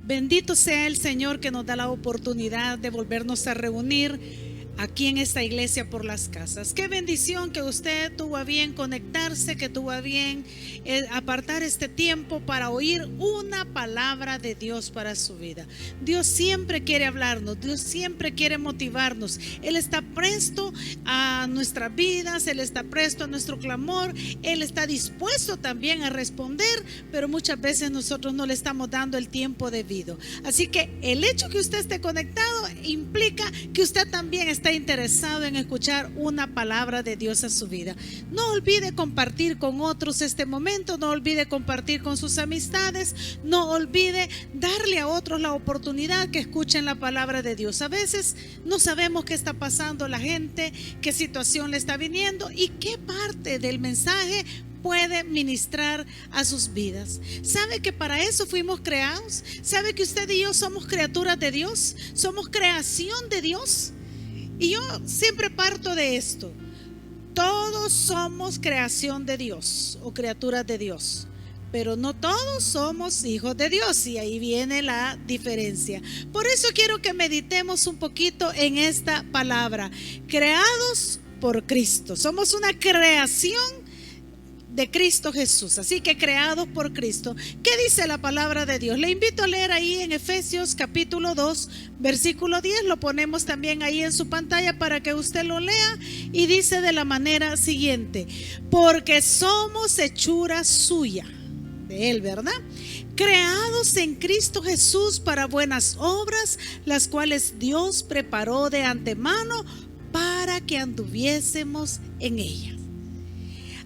Bendito sea el Señor que nos da la oportunidad de volvernos a reunir aquí en esta iglesia por las casas. Qué bendición que usted tuvo a bien conectarse, que tuvo a bien apartar este tiempo para oír una palabra de Dios para su vida. Dios siempre quiere hablarnos, Dios siempre quiere motivarnos. Él está presto a nuestras vidas, Él está presto a nuestro clamor, Él está dispuesto también a responder, pero muchas veces nosotros no le estamos dando el tiempo debido. Así que el hecho que usted esté conectado implica que usted también está interesado en escuchar una palabra de Dios a su vida. No olvide compartir con otros este momento, no olvide compartir con sus amistades, no olvide darle a otros la oportunidad que escuchen la palabra de Dios. A veces no sabemos qué está pasando la gente, qué situación le está viniendo y qué parte del mensaje puede ministrar a sus vidas. ¿Sabe que para eso fuimos creados? ¿Sabe que usted y yo somos criaturas de Dios? Somos creación de Dios. Y yo siempre parto de esto: todos somos creación de Dios o criaturas de Dios, pero no todos somos hijos de Dios, y ahí viene la diferencia. Por eso quiero que meditemos un poquito en esta palabra: creados por Cristo. Somos una creación de Cristo Jesús, así que creados por Cristo. ¿Qué dice la palabra de Dios? Le invito a leer ahí en Efesios capítulo 2 versículo 10, lo ponemos también ahí en su pantalla para que usted lo lea, y dice de la manera siguiente: porque somos hechura suya, de Él, ¿verdad? Creados en Cristo Jesús para buenas obras, las cuales Dios preparó de antemano para que anduviésemos en ellas.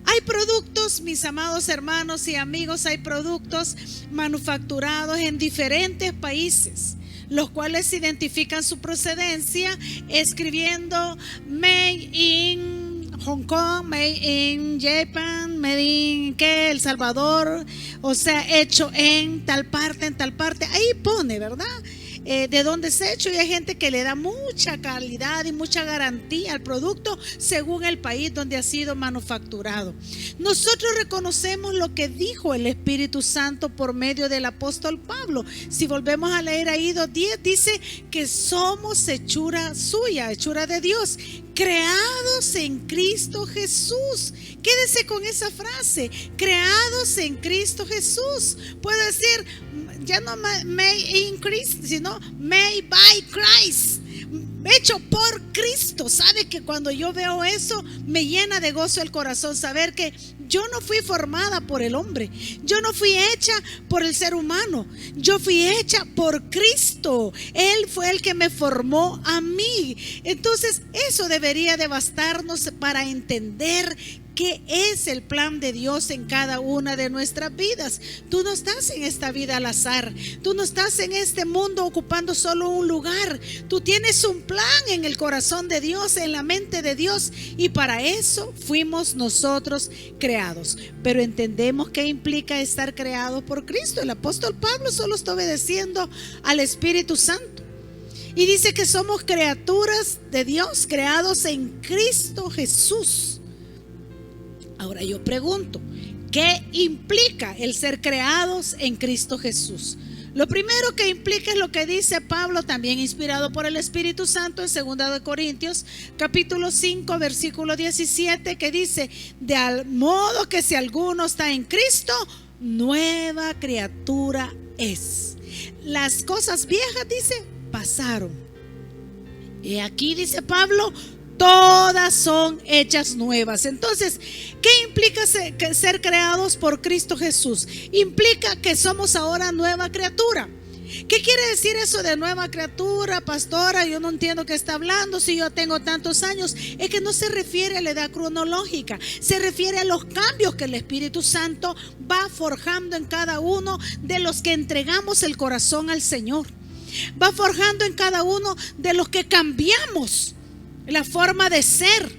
Hay productos, mis amados hermanos y amigos, hay productos manufacturados en diferentes países, los cuales identifican su procedencia escribiendo Made in Hong Kong, Made in Japan, Made in El Salvador, o sea, hecho en tal parte, en tal parte. Ahí pone, ¿verdad? De dónde se ha hecho, y hay gente que le da mucha calidad y mucha garantía al producto según el país donde ha sido manufacturado. Nosotros reconocemos lo que dijo el Espíritu Santo por medio del apóstol Pablo. Si volvemos a leer ahí 2:10, dice que somos hechura suya, hechura de Dios, creados en Cristo Jesús. Quédese con esa frase: creados en Cristo Jesús. Puede decir ya no made in Christ, sino made by Christ, hecho por Cristo. Sabe que cuando yo veo eso me llena de gozo el corazón, saber que yo no fui formada por el hombre, yo no fui hecha por el ser humano, yo fui hecha por Cristo. Él fue el que me formó a mí. Entonces eso debería de bastarnos para entender ¿qué es el plan de Dios en cada una de nuestras vidas? Tú no estás en esta vida al azar. Tú no estás en este mundo ocupando solo un lugar. Tú tienes un plan en el corazón de Dios, en la mente de Dios, y para eso fuimos nosotros creados. Pero entendemos qué implica estar creados por Cristo. El apóstol Pablo solo está obedeciendo al Espíritu Santo. Y dice que somos criaturas de Dios, creados en Cristo Jesús. Ahora yo pregunto, ¿qué implica el ser creados en Cristo Jesús? Lo primero que implica es lo que dice Pablo, también inspirado por el Espíritu Santo, en 2 Corintios capítulo 5 versículo 17, que dice: de al modo que si alguno está en Cristo, nueva criatura es. Las cosas viejas, dice, pasaron. Y aquí dice Pablo: todas son hechas nuevas. Entonces, ¿qué implica ser creados por Cristo Jesús? Implica que somos ahora nueva criatura. ¿Qué quiere decir eso de nueva criatura, pastora? Yo no entiendo qué está hablando si yo tengo tantos años. Es que no se refiere a la edad cronológica, se refiere a los cambios que el Espíritu Santo va forjando en cada uno de los que entregamos el corazón al Señor. Va forjando en cada uno de los que cambiamos la forma de ser,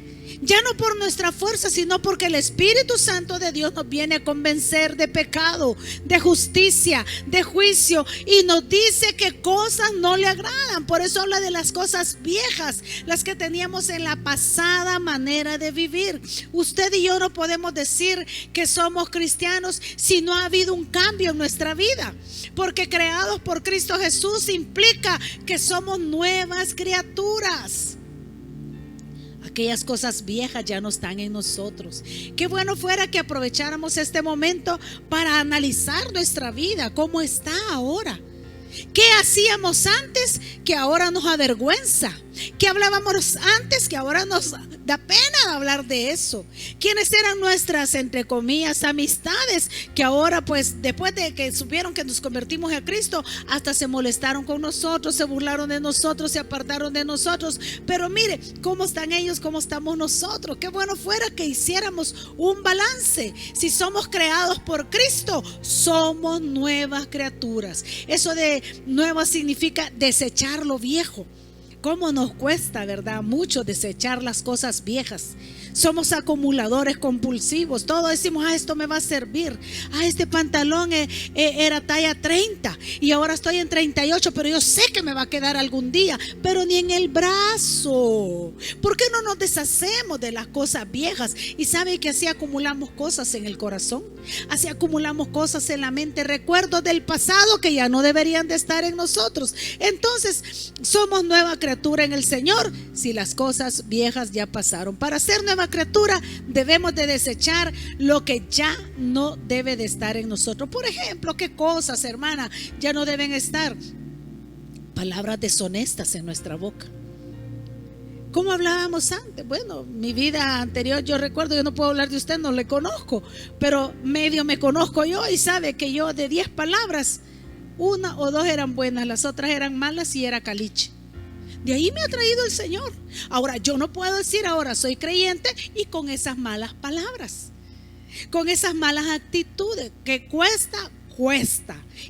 Ya no por nuestra fuerza, sino porque el Espíritu Santo de Dios nos viene a convencer de pecado, de justicia, de juicio, y nos dice que cosas no le agradan. Por eso habla de las cosas viejas, las que teníamos en la pasada manera de vivir. Usted y yo no podemos decir que somos cristianos si no ha habido un cambio en nuestra vida, porque creados por Cristo Jesús implica que somos nuevas criaturas. Aquellas cosas viejas ya no están en nosotros. Qué bueno fuera que aprovecháramos este momento para analizar nuestra vida, cómo está ahora. ¿Qué hacíamos antes que ahora nos avergüenza? ¿Qué hablábamos antes que ahora nos da pena hablar de eso? ¿Quiénes eran nuestras, entre comillas, amistades que ahora, pues, después de que supieron que nos convertimos a Cristo, hasta se molestaron con nosotros, se burlaron de nosotros, se apartaron de nosotros? Pero mire cómo están ellos, cómo estamos nosotros. Qué bueno fuera que hiciéramos un balance. Si somos creados por Cristo, somos nuevas criaturas. Eso de nueva significa desechar lo viejo. ¿Cómo nos cuesta, verdad? Mucho desechar las cosas viejas. Somos acumuladores compulsivos. Todos decimos, esto me va a servir. Este pantalón era talla 30 y ahora estoy en 38, pero yo sé que me va a quedar algún día. Pero ni en el brazo. ¿Por qué no nos deshacemos de las cosas viejas? Y sabe que así acumulamos cosas en el corazón. Así acumulamos cosas en la mente, recuerdos del pasado que ya no deberían de estar en nosotros. Entonces, somos nueva criatura en el Señor si las cosas viejas ya pasaron. Para ser nueva criatura debemos de desechar lo que ya no debe de estar en nosotros. Por ejemplo, ¿qué cosas, hermana, ya no deben estar? Palabras deshonestas en nuestra boca. ¿Cómo hablábamos antes? Bueno, mi vida anterior, yo recuerdo, yo no puedo hablar de usted, no le conozco, pero medio me conozco yo, y sabe que yo de 10 palabras, 1 o 2 eran buenas, las otras eran malas y era caliche. De ahí me ha traído el Señor. Ahora, yo no puedo decir ahora soy creyente y con esas malas palabras, con esas malas actitudes, que cuesta.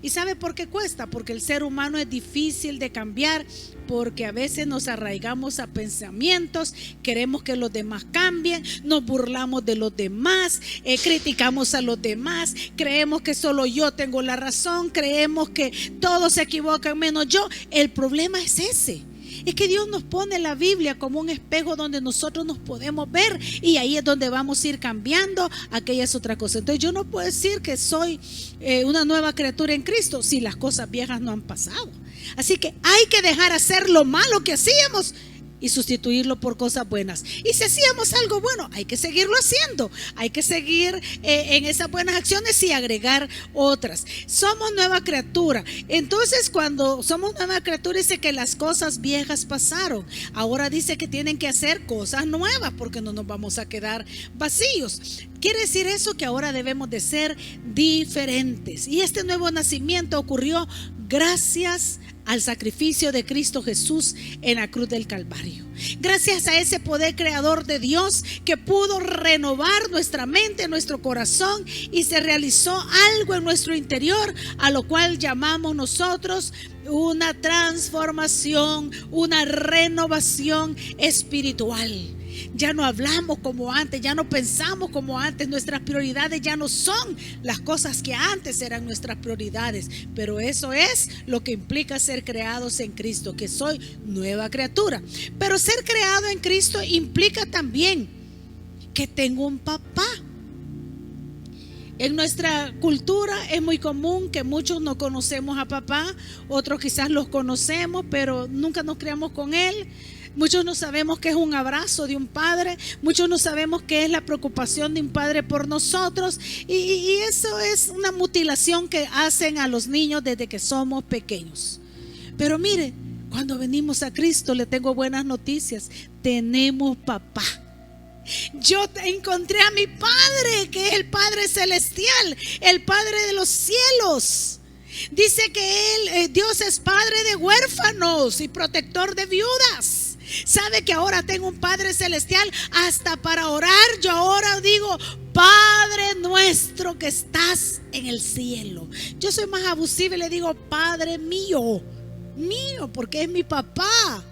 ¿Y sabe por qué cuesta? Porque el ser humano es difícil de cambiar, porque a veces nos arraigamos a pensamientos, queremos que los demás cambien, nos burlamos de los demás, criticamos a los demás, creemos que solo yo tengo la razón, creemos que todos se equivocan menos yo. El problema es ese. Es que Dios nos pone la Biblia como un espejo donde nosotros nos podemos ver, y ahí es donde vamos a ir cambiando aquellas otras cosas. Entonces yo no puedo decir que soy una nueva criatura en Cristo si las cosas viejas no han pasado. Así que hay que dejar hacer lo malo que hacíamos y sustituirlo por cosas buenas. Y si hacíamos algo bueno, hay que seguirlo haciendo, hay que seguir en esas buenas acciones y agregar otras. Somos nueva criatura. Entonces, cuando somos nueva criatura, dice que las cosas viejas pasaron. Ahora dice que tienen que hacer cosas nuevas, porque no nos vamos a quedar vacíos. Quiere decir eso que ahora debemos de ser diferentes. Y este nuevo nacimiento ocurrió gracias al sacrificio de Cristo Jesús en la cruz del Calvario. Gracias a ese poder creador de Dios que pudo renovar nuestra mente, nuestro corazón, y se realizó algo en nuestro interior, a lo cual llamamos nosotros una transformación, una renovación espiritual. Ya no hablamos como antes, ya no pensamos como antes, nuestras prioridades ya no son las cosas que antes eran nuestras prioridades. Pero eso es lo que implica ser creados en Cristo, que soy nueva criatura. Pero ser creado en Cristo implica también que tengo un papá. En nuestra cultura es muy común que muchos no conocemos a papá, otros quizás los conocemos, pero nunca nos criamos con él. Muchos no sabemos qué es un abrazo de un padre, muchos no sabemos qué es la preocupación de un padre por nosotros, y eso es una mutilación que hacen a los niños desde que somos pequeños. Pero mire, cuando venimos a Cristo, le tengo buenas noticias: tenemos papá. Yo encontré a mi Padre, que es el Padre celestial, el Padre de los cielos. Dice que Dios es padre de huérfanos y protector de viudas. Sabe que ahora tengo un Padre celestial hasta para orar. Yo ahora digo: Padre nuestro que estás en el cielo. Yo soy más abusiva y le digo: Padre mío, porque es mi papá.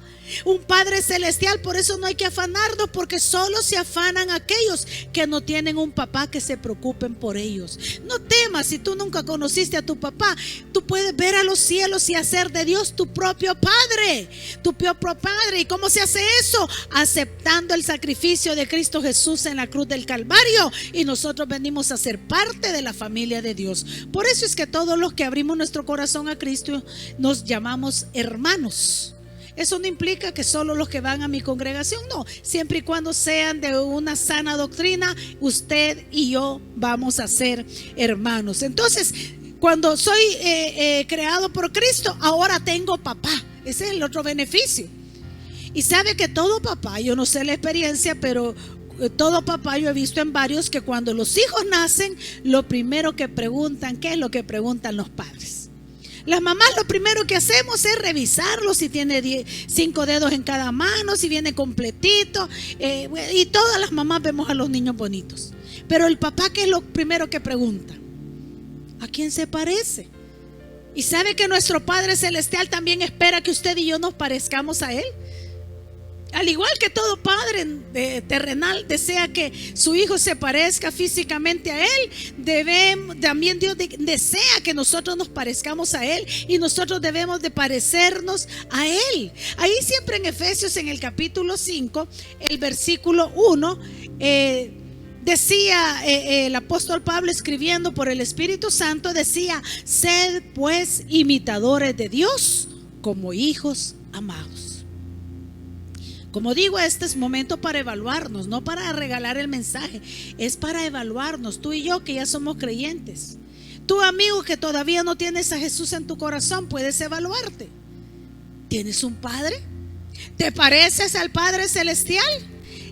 un Padre celestial. Por eso no hay que afanarnos, porque solo se afanan aquellos que no tienen un papá que se preocupen por ellos. No temas, si tú nunca conociste a tu papá, tú puedes ver a los cielos y hacer de Dios tu propio Padre, tu propio Padre. ¿Y cómo se hace eso? Aceptando el sacrificio de Cristo Jesús en la cruz del Calvario, y nosotros venimos a ser parte de la familia de Dios. Por eso es que todos los que abrimos nuestro corazón a Cristo nos llamamos hermanos. Eso no implica que solo los que van a mi congregación, no, siempre y cuando sean de una sana doctrina, usted y yo vamos a ser hermanos. Entonces, cuando soy creado por Cristo, ahora tengo papá. Ese es el otro beneficio. Y sabe que todo papá, yo no sé la experiencia, pero todo papá, yo he visto en varios que cuando los hijos nacen, lo primero que preguntan, ¿qué es lo que preguntan los padres? Las mamás lo primero que hacemos es revisarlo, si tiene 5 dedos en cada mano, si viene completito, y todas las mamás vemos a los niños bonitos. Pero el papá, ¿qué es lo primero que pregunta? ¿A quién se parece? Y sabe que nuestro Padre Celestial también espera que usted y yo nos parezcamos a Él. Al igual que todo padre terrenal desea que su hijo se parezca físicamente a él, también Dios desea que nosotros nos parezcamos a Él, y nosotros debemos de parecernos a Él. Ahí siempre en Efesios, en el capítulo 5, el versículo 1, decía el apóstol Pablo, escribiendo por el Espíritu Santo, decía: sed pues imitadores de Dios como hijos amados. Como digo, este es momento para evaluarnos, no para regalar el mensaje, es para evaluarnos, tú y yo que ya somos creyentes. Tú, amigo, que todavía no tienes a Jesús en tu corazón, puedes evaluarte. ¿Tienes un Padre? ¿Te pareces al Padre Celestial?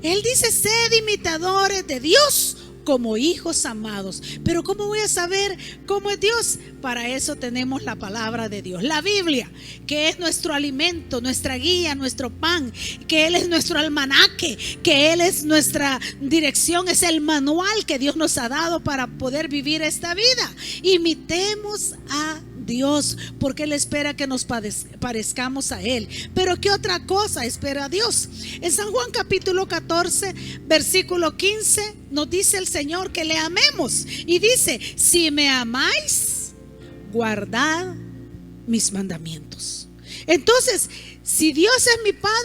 Él dice: sed imitadores de Dios como hijos amados. Pero ¿cómo voy a saber cómo es Dios? Para eso tenemos la palabra de Dios, la Biblia, que es nuestro alimento, nuestra guía, nuestro pan, que Él es nuestro almanaque, que Él es nuestra dirección, es el manual que Dios nos ha dado para poder vivir esta vida. Imitemos a Dios, porque Él espera que nos parezcamos a Él. Pero ¿qué otra cosa espera Dios? En San Juan capítulo 14, versículo 15, nos dice el Señor que le amemos, y dice: si me amáis, guardad mis mandamientos. Entonces, si Dios es mi Padre,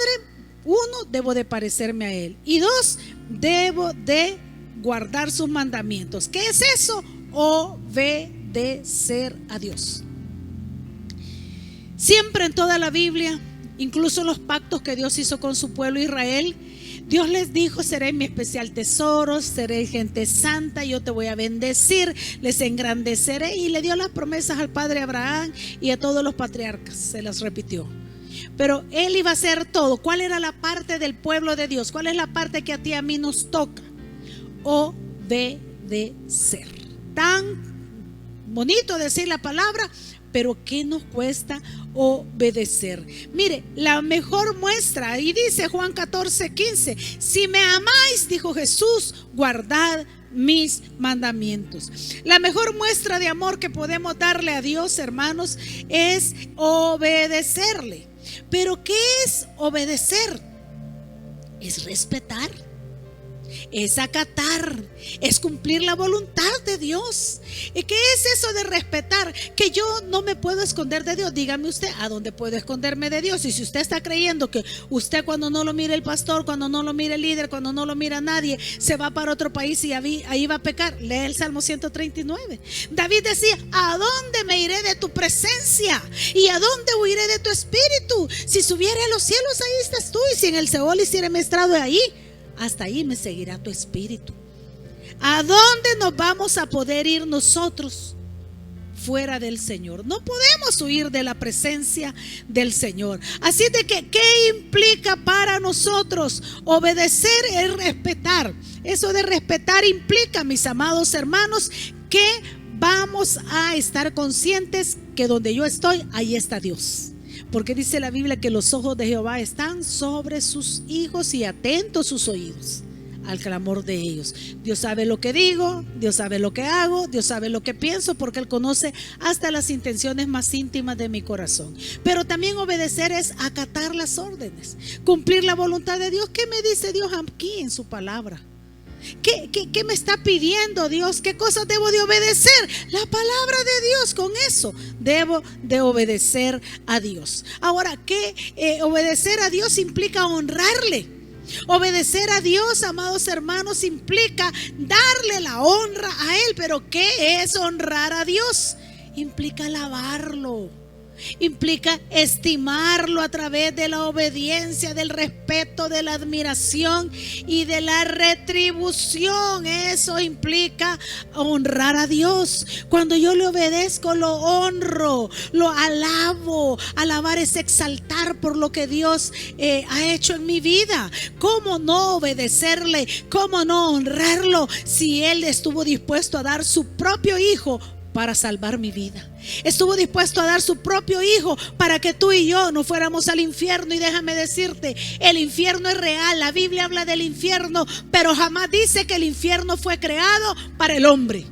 1, debo de parecerme a Él, y 2, debo de guardar sus mandamientos. ¿Qué es eso? Obedecer a Dios. Siempre en toda la Biblia, incluso los pactos que Dios hizo con su pueblo Israel, Dios les dijo: seré mi especial tesoro, seré gente santa, yo te voy a bendecir, les engrandeceré. Y le dio las promesas al padre Abraham y a todos los patriarcas, se las repitió. Pero Él iba a hacer todo. ¿Cuál era la parte del pueblo de Dios? ¿Cuál es la parte que a ti y a mí nos toca? Obedecer. Tan bonito decir la palabra, pero ¿qué nos cuesta obedecer? Mire, la mejor muestra, y dice Juan 14, 15: si me amáis, dijo Jesús, guardad mis mandamientos. La mejor muestra de amor que podemos darle a Dios, hermanos, es obedecerle. Pero ¿qué es obedecer? Es respetar, es acatar, es cumplir la voluntad de Dios. ¿Y qué es eso de respetar? Que yo no me puedo esconder de Dios. Dígame usted, ¿a dónde puedo esconderme de Dios? Y si usted está creyendo que usted, cuando no lo mire el pastor, cuando no lo mire el líder, cuando no lo mira nadie, se va para otro país y ahí va a pecar, lee el Salmo 139. David decía: ¿a dónde me iré de tu presencia? ¿Y a dónde huiré de tu espíritu? Si subiere a los cielos, ahí estás tú, y si en el Seol hiciere mi estrado, ahí, hasta ahí me seguirá tu espíritu. ¿A dónde nos vamos a poder ir nosotros fuera del Señor? No podemos huir de la presencia del Señor. Así de que, ¿qué implica para nosotros? Obedecer es respetar. Eso de respetar implica, mis amados hermanos, que vamos a estar conscientes que donde yo estoy, ahí está Dios. Porque dice la Biblia que los ojos de Jehová están sobre sus hijos y atentos sus oídos al clamor de ellos. Dios sabe lo que digo, Dios sabe lo que hago, Dios sabe lo que pienso, porque Él conoce hasta las intenciones más íntimas de mi corazón. Pero también obedecer es acatar las órdenes, cumplir la voluntad de Dios. ¿Qué me dice Dios aquí en su palabra? ¿Qué me está pidiendo Dios? ¿Qué cosas debo de obedecer? La palabra de Dios. Con eso debo de obedecer a Dios. Ahora, obedecer a Dios implica honrarle. Obedecer a Dios, amados hermanos, implica darle la honra a Él. Pero ¿qué es honrar a Dios? Implica alabarlo, implica estimarlo a través de la obediencia, del respeto, de la admiración y de la retribución. Eso implica honrar a Dios. Cuando yo le obedezco, lo honro, lo alabo. Alabar es exaltar por lo que Dios ha hecho en mi vida. ¿Cómo no obedecerle? ¿Cómo no honrarlo si Él estuvo dispuesto a dar su propio hijo para salvar mi vida? Estuvo dispuesto a dar su propio hijo para que tú y yo no fuéramos al infierno. Y déjame decirte, el infierno es real. La Biblia habla del infierno, pero jamás dice que el infierno fue creado para el hombre.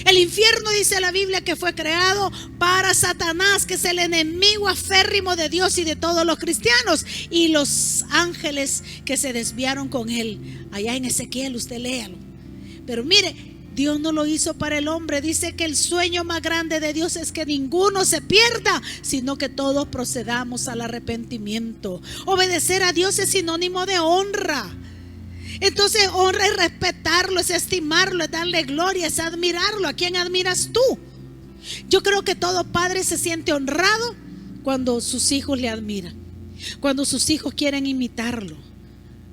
El infierno, dice la Biblia, que fue creado para Satanás, que es el enemigo aférrimo de Dios y de todos los cristianos, y los ángeles que se desviaron con él. Allá en Ezequiel, usted léalo. Pero mire, Dios no lo hizo para el hombre. Dice que el sueño más grande de Dios es que ninguno se pierda, sino que todos procedamos al arrepentimiento. Obedecer a Dios es sinónimo de honra. Entonces, honra es respetarlo, es estimarlo, es darle gloria, es admirarlo. ¿A quién admiras tú? Yo creo que todo padre se siente honrado cuando sus hijos le admiran, cuando sus hijos quieren imitarlo.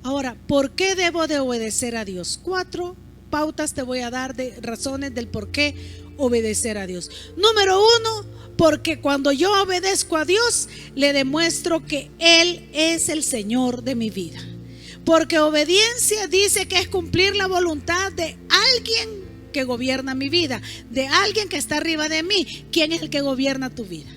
Ahora, ¿por qué debo de obedecer a Dios? 4 pautas te voy a dar de razones del por qué obedecer a Dios. Número 1, porque cuando yo obedezco a Dios, le demuestro que Él es el Señor de mi vida. Porque obediencia dice que es cumplir la voluntad de alguien que gobierna mi vida, de alguien que está arriba de mí. ¿Quién es el que gobierna tu vida?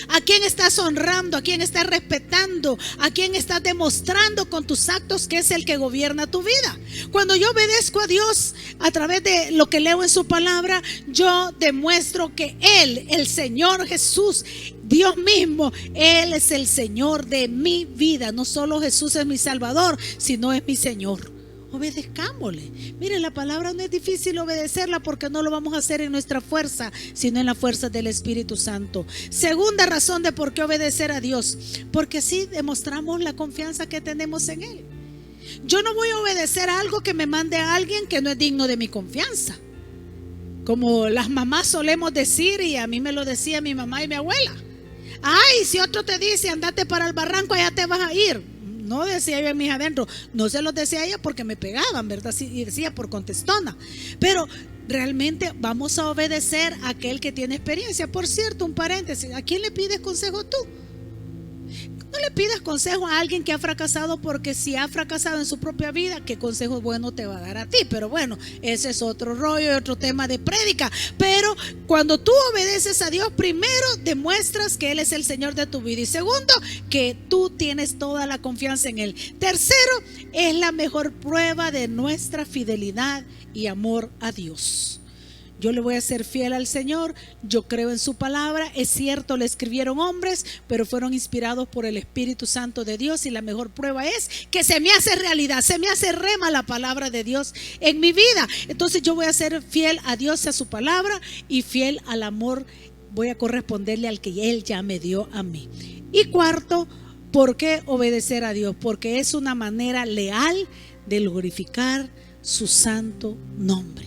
¿A quién estás honrando? ¿A quién estás respetando? ¿A quién estás demostrando con tus actos que es el que gobierna tu vida? Cuando yo obedezco a Dios a través de lo que leo en su palabra, yo demuestro que Él, el Señor Jesús, Dios mismo, Él es el Señor de mi vida. No solo Jesús es mi Salvador, sino es mi Señor. Obedezcámosle. Mire, la palabra no es difícil obedecerla, porque no lo vamos a hacer en nuestra fuerza, sino en la fuerza del Espíritu Santo. Segunda razón de por qué obedecer a Dios, porque así demostramos la confianza que tenemos en Él. Yo no voy a obedecer a algo que me mande a alguien que no es digno de mi confianza, como las mamás solemos decir, y a mí me lo decía mi mamá y mi abuela. Ay, si otro te dice andate para el barranco, allá te vas a ir. No decía yo en mis adentro, no se los decía a ella porque me pegaban, ¿verdad? Y decía por contestona. Pero realmente vamos a obedecer a aquel que tiene experiencia. Por cierto, un paréntesis, ¿a quién le pides consejo tú? No le pidas consejo a alguien que ha fracasado, porque si ha fracasado en su propia vida, ¿qué consejo bueno te va a dar a ti? Pero bueno, ese es otro rollo y otro tema de prédica. Pero cuando tú obedeces a Dios, primero demuestras que Él es el Señor de tu vida, y segundo, que tú tienes toda la confianza en Él. Tercero, es la mejor prueba de nuestra fidelidad y amor a Dios. Yo le voy a ser fiel al Señor, yo creo en su palabra. Es cierto, le escribieron hombres, pero fueron inspirados por el Espíritu Santo de Dios, y la mejor prueba es que se me hace realidad, se me hace rema la palabra de Dios en mi vida. Entonces yo voy a ser fiel a Dios y a su palabra, y fiel al amor voy a corresponderle al que Él ya me dio a mí. Y cuarto, ¿por qué obedecer a Dios? Porque es una manera leal de glorificar su santo nombre.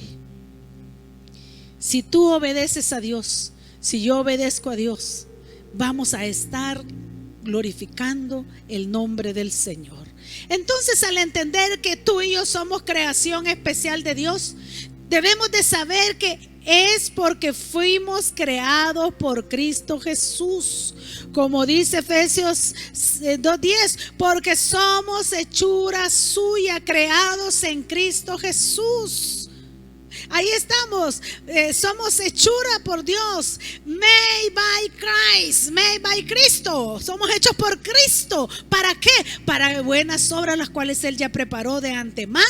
Si tú obedeces a Dios, si yo obedezco a Dios, vamos a estar glorificando el nombre del Señor. Entonces, al entender que tú y yo somos creación especial de Dios, debemos de saber que es porque fuimos creados por Cristo Jesús. Como dice Efesios 2:10, porque somos hechura suya, creados en Cristo Jesús. Ahí estamos. Somos hechura por Dios. Made by Christ. Made by Cristo. Somos hechos por Cristo. ¿Para qué? Para buenas obras, las cuales Él ya preparó de antemano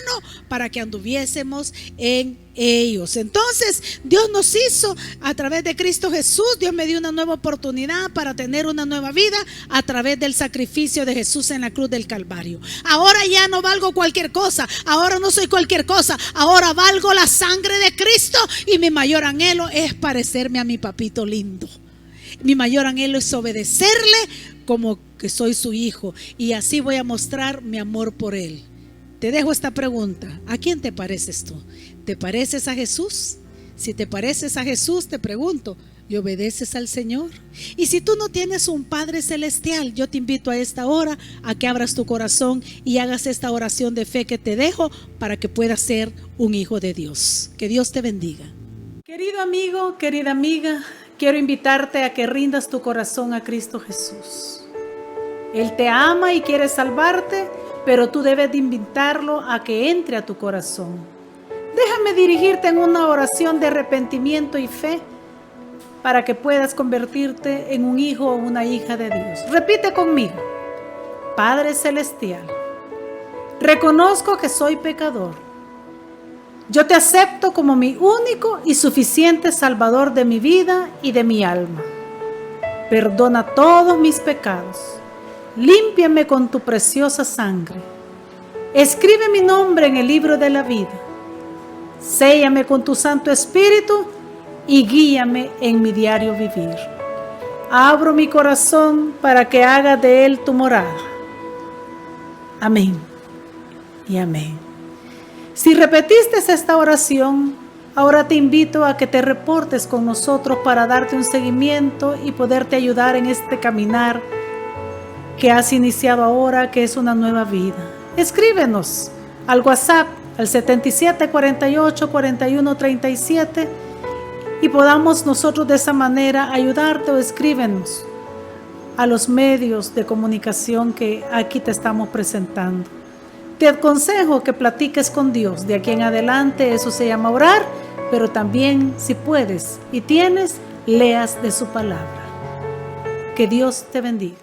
para que anduviésemos en ellos. Entonces Dios nos hizo a través de Cristo Jesús. Dios me dio una nueva oportunidad para tener una nueva vida a través del sacrificio de Jesús en la cruz del Calvario. Ahora ya no valgo cualquier cosa, ahora no soy cualquier cosa, ahora valgo la sangre de Cristo, y mi mayor anhelo es parecerme a mi papito lindo. Mi mayor anhelo es obedecerle como que soy su hijo, y así voy a mostrar mi amor por Él. Te dejo esta pregunta: ¿a quién te pareces tú? ¿Te pareces a Jesús? Si te pareces a Jesús, te pregunto, ¿y obedeces al Señor? Y si tú no tienes un Padre Celestial, yo te invito a esta hora a que abras tu corazón y hagas esta oración de fe que te dejo para que puedas ser un hijo de Dios. Que Dios te bendiga. Querido amigo, querida amiga, quiero invitarte a que rindas tu corazón a Cristo Jesús. Él te ama y quiere salvarte, pero tú debes de invitarlo a que entre a tu corazón. Déjame dirigirte en una oración de arrepentimiento y fe para que puedas convertirte en un hijo o una hija de Dios. Repite conmigo: Padre Celestial, reconozco que soy pecador. Yo te acepto como mi único y suficiente Salvador de mi vida y de mi alma. Perdona todos mis pecados. Límpiame con tu preciosa sangre. Escribe mi nombre en el libro de la vida. Séllame con tu Santo Espíritu y guíame en mi diario vivir. Abro mi corazón para que hagas de él tu morada. Amén y amén. Si repetiste esta oración, ahora te invito a que te reportes con nosotros para darte un seguimiento y poderte ayudar en este caminar que has iniciado ahora, que es una nueva vida. Escríbenos al WhatsApp al 77484137 y podamos nosotros de esa manera ayudarte, o escríbenos a los medios de comunicación que aquí te estamos presentando. Te aconsejo que platiques con Dios de aquí en adelante. Eso se llama orar, pero también, si puedes y tienes, leas de su palabra. Que Dios te bendiga.